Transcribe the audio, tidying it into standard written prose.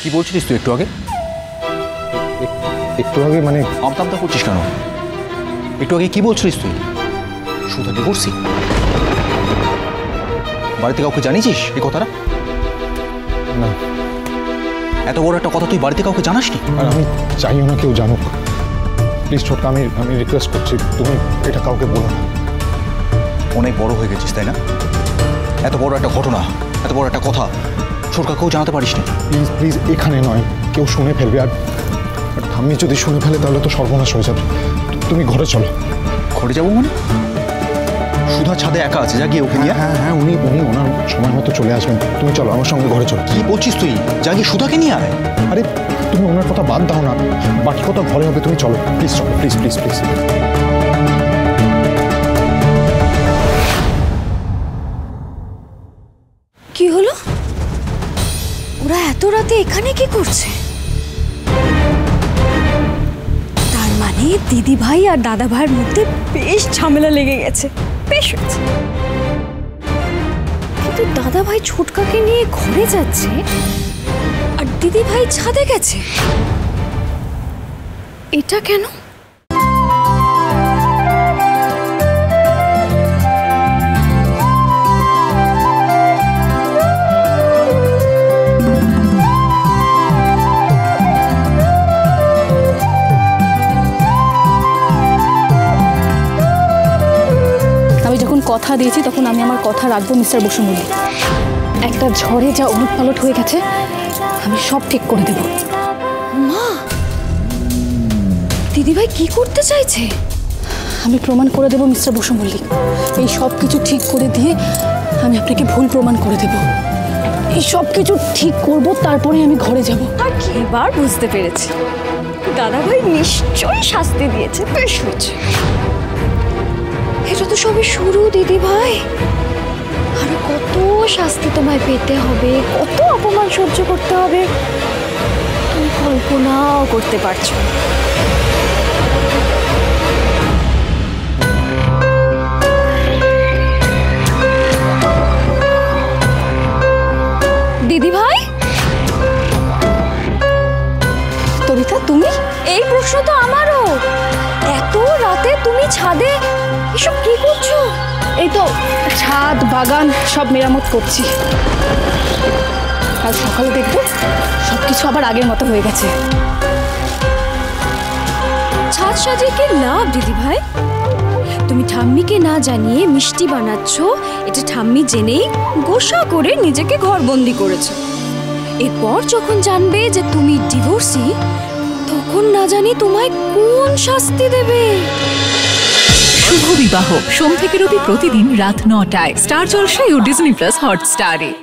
কি বলছিস তুই একটু আগে? একটু আগে মানে আমতা করছিস কেন? একটু আগে কি বলছিস তুই? সুধা ডিভোর্সি? বাড়িতে কাউকে জানিয়েছিস এই কথাটা? না। এত বড় একটা কথা তুই বাড়িতে কাউকে জানাস নি? আর আমি চাইও না কেউ জানুক। প্লিজ ছোটকা, আমি রিকোয়েস্ট করছি, তুমি এটা কাউকে বলো না। অনেক বড় হয়ে গেছিস তাই না? এত বড় একটা ঘটনা, এত বড় একটা কথা ছোটকা কেউ জানাতে পারিস না। প্লিজ প্লিজ, এখানে নয়, কেউ শুনে ফেলবে। আর ঠাম্মি যদি শুনে ফেলে তাহলে তো সর্বনাশ হয়ে যাবে। তুমি ঘরে চলো। ঘরে যাবো মানে? সুধা ছাদে একা আছে, যা গিয়ে ওকে নিয়ে। হ্যাঁ হ্যাঁ, উনি ওনার সময় মতো চলে আসবেন। তুমি চলো আমার সঙ্গে ঘরে চলো। কি বলছিস তুই? যা গিয়ে সুধাকে নিয়ে আয়। আরে তুমি ওনার কথা বাদ দাও না, বাকি কথা ঘরে হবে। তুমি চলো প্লিজ, চলো প্লিজ প্লিজ প্লিজ। কি হলো? ওরা এত রাতে এখানে কি করছে? তার মানে দিদি ভাই আর দাদা ভাইয়ের মধ্যে বেশ ঝামেলা লেগে গেছে। বেশ হয়েছে। কিন্তু দাদা ভাই ছোটকাকে নিয়ে ঘরে যাচ্ছে আর দিদি ভাই ছাদে গেছে, এটা কেন? কথা দিয়েছি তখন আমি আমার কথা রাখবো মিস্টার বসু মল্লিক। একটা ঝড়ে যা উলটপালট হয়ে গেছে আমি সব ঠিক করে দেব। মা, দিদিভাই কি করতে চাইছে? আমি প্রমাণ করে দেব মিস্টার বসু মল্লিক। এই সব কিছু ঠিক করে দিয়ে আমি আপনাকে ভুল প্রমাণ করে দেব। এই সব কিছু ঠিক করব, তারপরে আমি ঘরে যাব। আর এবার বুঝতে পেরেছি, দাদাভাই নিশ্চয়ই শাস্তি দিয়েছে। বেশ হয়েছে। এটা তো সবে শুরু দিদি ভাই, আরো কত শাস্তি তোমায় পেতে হবে, কত অপমান সহ্য করতে হবে, তুমি কল্পনাও করতে পারছো। দিদি ভাই, তরিতা তুমি? এই প্রশ্ন তো আমারও। এত রাতে তুমি ছাদে এসব কি করছো? এই তো ছাদ বাগান সব মেরামত করছি। কাল সকালে দেখবো সবকিছু আবার আগের মতো হয়ে গেছে। ছাদ সাজিয়ে কি লাভ দিদি ভাই? তুমি ঠাম্মিকে না জানিয়ে মিষ্টি বানাচ্ছ, এটা ঠাম্মি জেনেই গোসা করে নিজেকে ঘরবন্দি করেছে। এরপর যখন জানবে যে তুমি ডিভোর্সি, তখন না জানি তোমায় কোন শাস্তি দেবে। শুভ বিবাহ সোম থেকে রবি প্রতিদিন রাত ৯টায় স্টার জলসায় ও ডিজনি প্লাস হটস্টারে।